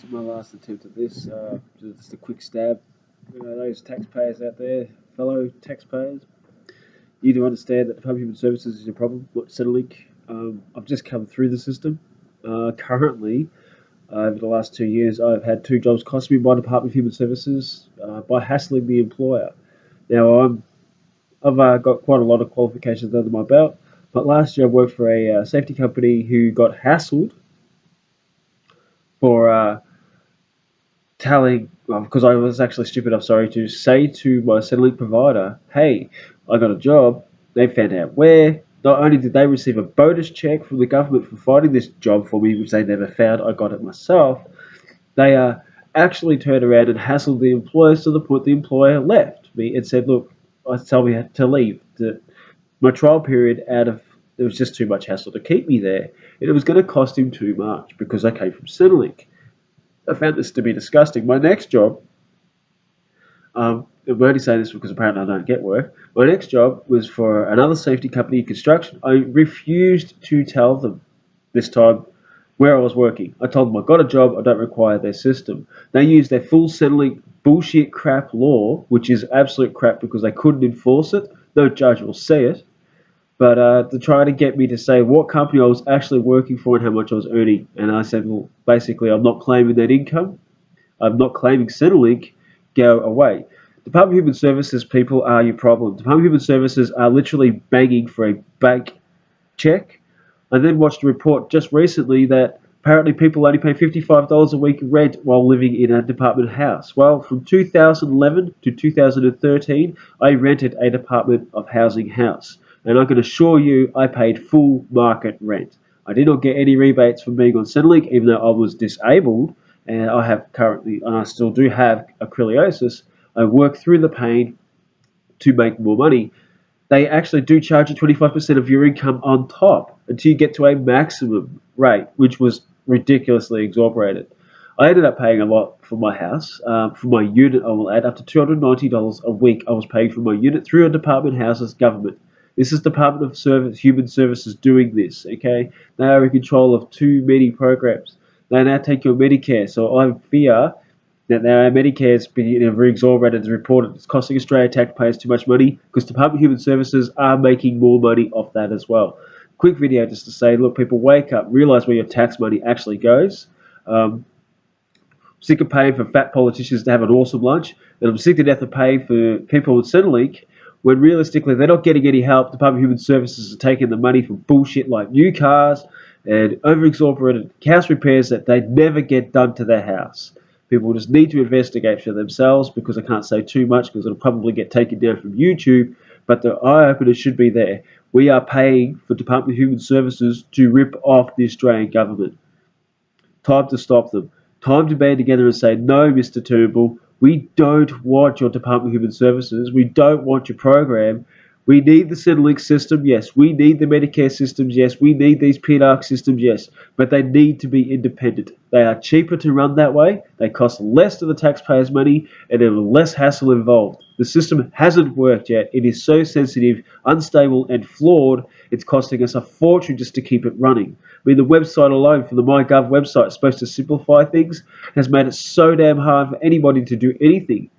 is my last attempt at this. Just a quick stab. Those taxpayers out there, fellow taxpayers, you do understand that Department of Human Services is your problem, not Centrelink. I've just come through the system. Currently, over the last 2 years, I've had 2 jobs cost me by Department of Human Services by hassling the employer. Now, I've got quite a lot of qualifications under my belt, but last year I worked for a safety company who got hassled for telling, because I was actually stupid, I'm sorry, to say to my Centrelink provider, hey, I got a job. They found out where. Not only did they receive a bonus check from the government for finding this job for me, which they never found, I got it myself, they actually turned around and hassled the employer to the point the employer left me and said, look, told me to leave. My trial period there was just too much hassle to keep me there, and it was going to cost him too much because I came from Centrelink. I found this to be disgusting. My next job, I'm only saying this because apparently I don't get work. My next job was for another safety company in construction. I refused to tell them this time where I was working. I told them I got a job, I don't require their system. They used their full Centrelink bullshit crap law, which is absolute crap because they couldn't enforce it. No judge will see it. But to try to get me to say what company I was actually working for and how much I was earning. And I said, well, basically, I'm not claiming that income. I'm not claiming Centrelink. Go away. Department of Human Services people are your problem. Department of Human Services are literally begging for a bank check. I then watched a report just recently that apparently people only pay $55 a week rent while living in a department house. Well, from 2011 to 2013, I rented a department of housing house. And I can assure you, I paid full market rent. I did not get any rebates from being on Centrelink, even though I was disabled, and I have currently, and I still do have acrylosis. I work through the pain to make more money. They actually do charge you 25% of your income on top until you get to a maximum rate, which was ridiculously exorbitant. I ended up paying a lot for my house. For my unit, I will add up to $290 a week I was paying for my unit through a department house's government. This is Department of Human Services doing this, okay? They are in control of too many programs. They now take your Medicare, so I fear that now Medicare has been very exorbitant as reported. It's costing Australia taxpayers too much money because Department of Human Services are making more money off that as well. Quick video just to say, look, people, wake up, realise where your tax money actually goes. Sick of paying for fat politicians to have an awesome lunch, and I'm sick to death of paying for people with Centrelink when realistically they're not getting any help. Department of Human Services are taking the money for bullshit like new cars and over-exorbitant house repairs that they never get done to their house. People just need to investigate for themselves because I can't say too much because it'll probably get taken down from YouTube, but the eye-opener should be there. We are paying for Department of Human Services to rip off the Australian government. Time to stop them. Time to band together and say, no, Mr. Turnbull, we don't want your Department of Human Services. We don't want your program. We need the Centrelink system, yes. We need the Medicare systems, yes. We need these PNARC systems, yes. But they need to be independent. They are cheaper to run that way. They cost less to the taxpayers' money, and there is less hassle involved. The system hasn't worked yet. It is so sensitive, unstable, and flawed, it's costing us a fortune just to keep it running. I mean, the website alone for the MyGov website is supposed to simplify things, has made it so damn hard for anybody to do anything.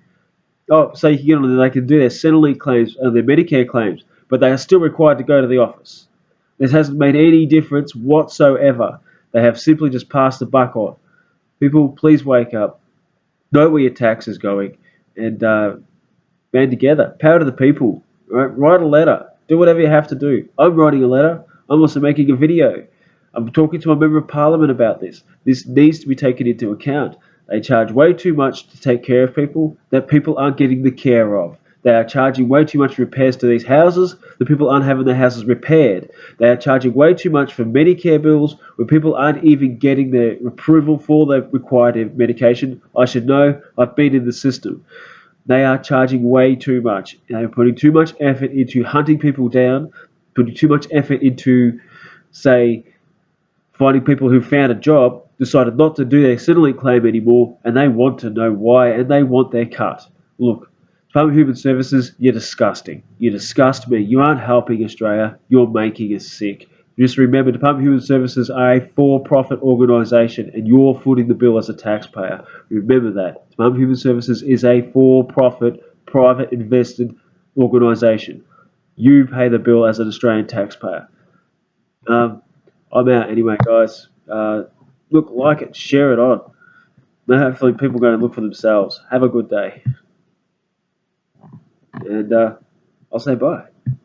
Oh, so you can get on there, they can do their Centrelink claims and their Medicare claims, but they are still required to go to the office. This hasn't made any difference whatsoever. They have simply just passed the buck on. People, please wake up. Know where your tax is going, and band together. Power to the people. Right? Write a letter. Do whatever you have to do. I'm writing a letter. I'm also making a video. I'm talking to a member of parliament about this. This needs to be taken into account. They charge way too much to take care of people that people aren't getting the care of. They are charging way too much repairs to these houses that people aren't having their houses repaired. They are charging way too much for Medicare bills where people aren't even getting their approval for the required medication. I should know. I've been in the system. They are charging way too much. They are putting too much effort into hunting people down, putting too much effort into, say, finding people who found a job, decided not to do their Centrelink claim anymore, and they want to know why, and they want their cut. Look, Department of Human Services, you're disgusting. You disgust me. You aren't helping Australia. You're making us sick. Just remember, Department of Human Services are a for-profit organisation, and you're footing the bill as a taxpayer. Remember that. Department of Human Services is a for-profit, private invested organisation. You pay the bill as an Australian taxpayer. Um, I'm out anyway, guys. Look, like it, share it on. Hopefully, people go and look for themselves. Have a good day, and I'll say bye.